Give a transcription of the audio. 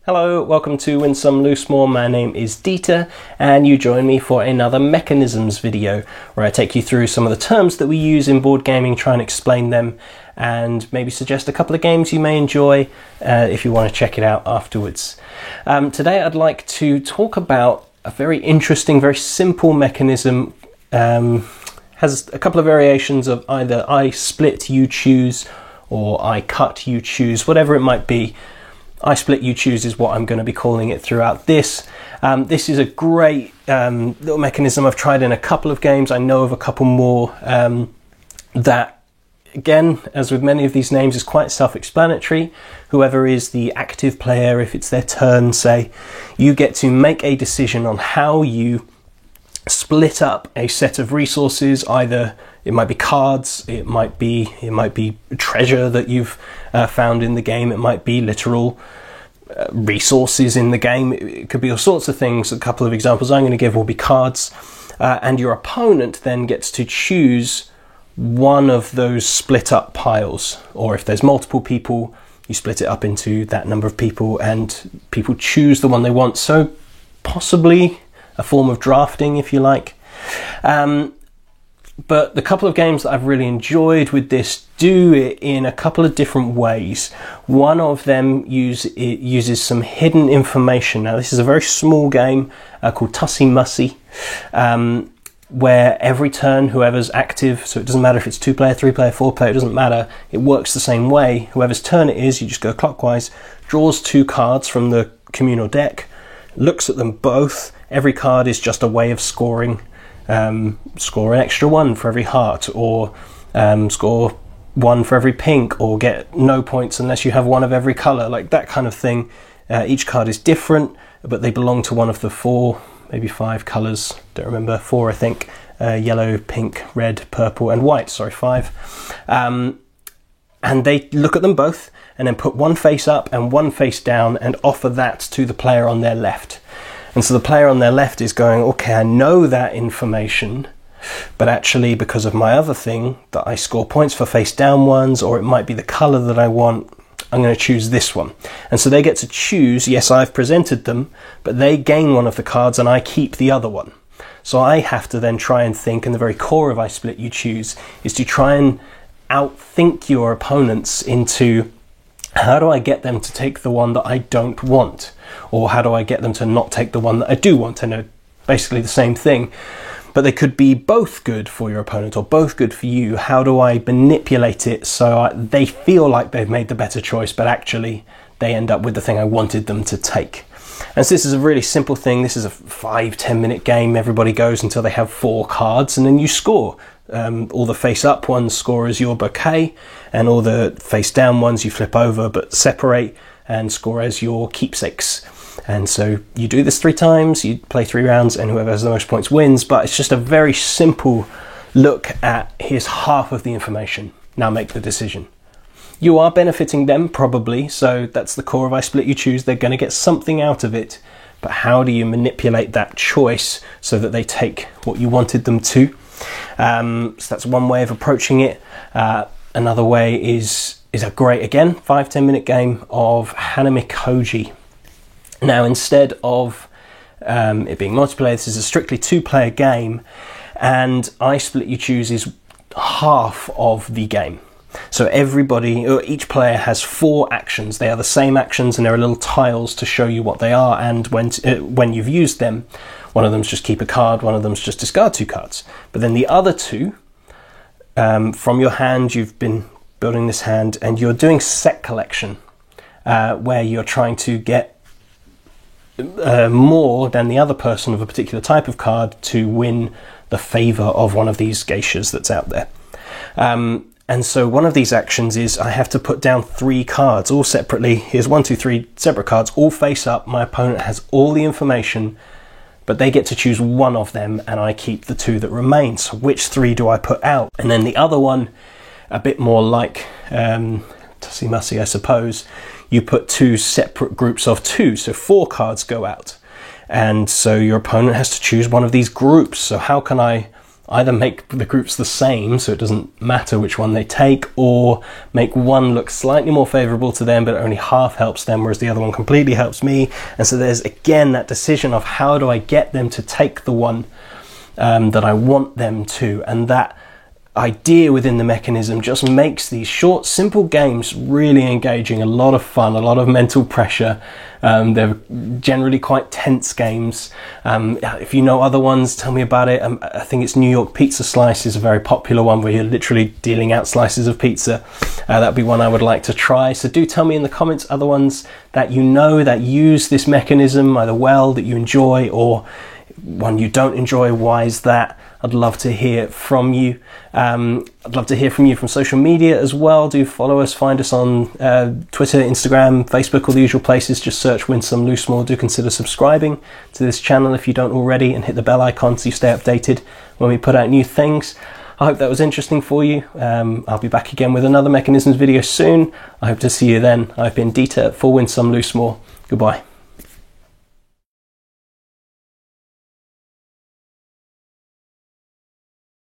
Hello, welcome to Win Some Lose More. My name is Dieter and you join me for another mechanisms video where I take you through some of the terms that we use in board gaming, try and explain them and maybe suggest a couple of games you may enjoy if you want to check it out afterwards. Today I'd like to talk about a very interesting, very simple mechanism. Has a couple of variations of either I split, you choose, or I cut, you choose, whatever it might be. I split, you choose is what I'm going to be calling it throughout this. This is a great little mechanism I've tried in a couple of games. I know of a couple more that, again, as with many of these names, is quite self-explanatory. Whoever is the active player, if it's their turn, say, you get to make a decision on how you split up a set of resources. Either it might be cards, it might be treasure that you've found in the game, it might be literal resources in the game, it could be all sorts of things. A couple of examples I'm going to give will be cards, and your opponent then gets to choose one of those split up piles, or if there's multiple people, you split it up into that number of people and people choose the one they want. So possibly a form of drafting, if you like. But the couple of games that I've really enjoyed with this do it in a couple of different ways. One of them uses some hidden information. Now this is a very small game called Tussie Mussie, where every turn whoever's active, so it doesn't matter if it's 2-player, 3-player, 4-player, it doesn't matter, it works the same way. Whoever's turn it is, you just go clockwise, draws 2 cards from the communal deck, looks at them both. Every card is just a way of scoring. Score an extra 1 for every heart, or score 1 for every pink, or get no points unless you have 1 of every colour, like that kind of thing. Each card is different, but they belong to one of the 4, maybe 5 colours, don't remember, 4 I think, yellow, pink, red, purple and white, sorry, 5. And they look at them both and then put 1 face up and 1 face down and offer that to the player on their left. And so the player on their left is going, okay, I know that information, but actually because of my other thing, that I score points for face down ones, or it might be the colour that I want, I'm going to choose this one. And so they get to choose, yes, I've presented them, but they gain one of the cards and I keep the other one. So I have to then try and think, and the very core of I split, you choose, is to try and outthink your opponents into, how do I get them to take the one that I don't want? Or how do I get them to not take the one that I do want? I know, basically the same thing, but they could be both good for your opponent or both good for you. How do I manipulate it so they feel like they've made the better choice, but actually they end up with the thing I wanted them to take? And so this is a really simple thing. This is a 5-10 minute game. Everybody goes until they have 4 cards and then you score. All the face up ones score as your bouquet, and all the face down ones you flip over but separate and score as your keepsakes. And so you do this 3 times, you play 3 rounds, and whoever has the most points wins. But it's just a very simple look at, here's half of the information, now make the decision. You are benefiting them probably, so that's the core of I split, you choose. They're going to get something out of it, but how do you manipulate that choice so that they take what you wanted them to? So that's one way of approaching it. Another way is a great, again, 5-10 minute game of Hanami Koji. Now, instead of it being multiplayer, this is a strictly 2-player game, and I split, you choose is half of the game. So everybody, or each player has 4 actions. They are the same actions, and there are little tiles to show you what they are, and when you've used them, one of them's just keep a card, one of them's just discard 2 cards. But then the other 2, from your hand, you've been building this hand, and you're doing set collection, where you're trying to get more than the other person of a particular type of card to win the favour of one of these geishas that's out there. And so one of these actions is I have to put down 3 cards, all separately. Here's 1, 2, 3 separate cards, all face up. My opponent has all the information, but they get to choose one of them, and I keep the 2 that remain. So which 3 do I put out? And then the other one, a bit more like Tussie Mussie, I suppose, you put 2 separate groups of 2, so 4 cards go out. And so your opponent has to choose one of these groups. So how can I either make the groups the same so it doesn't matter which one they take, or make one look slightly more favourable to them but only half helps them, whereas the other one completely helps me. And so there's again that decision of how do I get them to take the one that I want them to, and that idea within the mechanism just makes these short, simple games really engaging, a lot of fun, a lot of mental pressure. They're generally quite tense games. If you know other ones, tell me about it. I think it's New York Pizza Slice is a very popular one where you're literally dealing out slices of pizza. That'd be one I would like to try. So do tell me in the comments other ones that you know that use this mechanism either well, that you enjoy, or one you don't enjoy. Why is that? I'd love to hear from you. I'd love to hear from you from social media as well. Do follow us, find us on Twitter, Instagram, Facebook, all the usual places. Just search Win Some Lose More. Do consider subscribing to this channel if you don't already, and hit the bell icon so you stay updated when we put out new things. I hope that was interesting for you. I'll be back again with another Mechanisms video soon. I hope to see you then. I've been Dieter for Win Some Lose More. Goodbye.